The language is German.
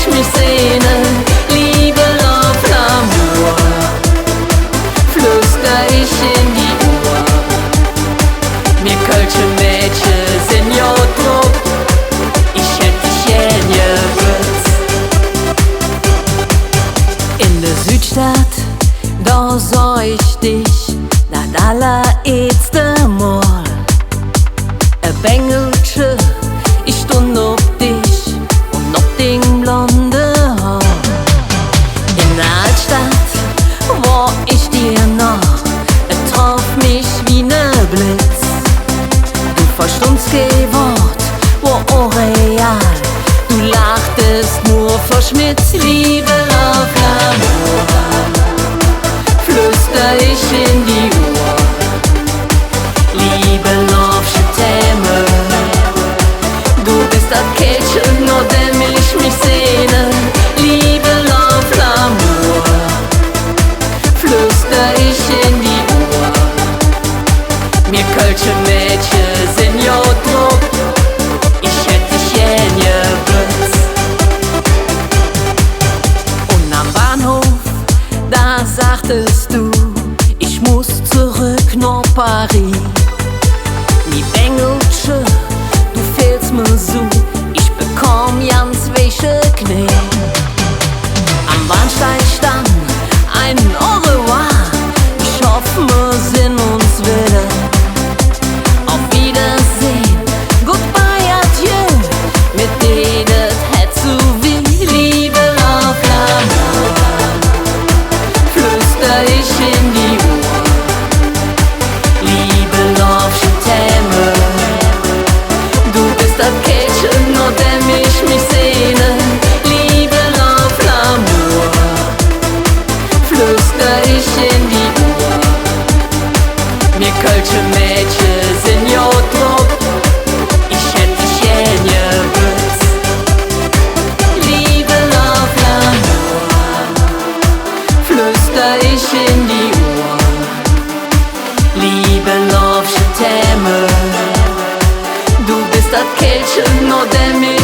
ich mich sehne. Liebe, Love, L'amour, flüster ich in die Uhr. Mir kölsche Mädchen sind jo drauf, ich hätt dich gern gewusst. In der Südstadt, da sah ich dich, das allererste Mal. Bengeltsche, ich stund auf dich und auf den blonde Haar. In der Altstadt war ich dir nah, traf mich wie ne Blitz. Du verstundst kein Wort, war auch real, du lachtest nur verschmitzt. Liebe, Love, L'amour, flüster ich in die Uhr. Liebe, Love, je t'aime, du bist das Kätchen, nur dem will ich mich sehne. Liebe, Love, L'amour, flüster ich in die Uhr. Mir kölsche Mädchen sind jo drauf, ich hätt dich gern gewusst. Und am Bahnhof, da sagtest du, ich muss zurück nach Paris. Mi Bengeltsche, du fehlst mir so, ich bekomm ganz weiche Knie. Am Bahnsteig stand ein Au revoir, ich hoff, wir sehen uns wieder. Auf Wiedersehen, goodbye, adieu, mit dir das hätt so wie. Liebe, Love, L'amour, flüster ich in die Uhr. Liebe, Love, je t'aime, du bist das Kätchen, nur dem ich mich sehne. Liebe, Love, L'amour, flüster ich in die Uhr. Mir kölsche Mädchen sind jo drauf, ich hätt dich gern gewusst. Liebe, Love, L'amour, flüster ich in die Uhr. Liebe, Love, je t'aime, du bist das Kätchen, nur dem ich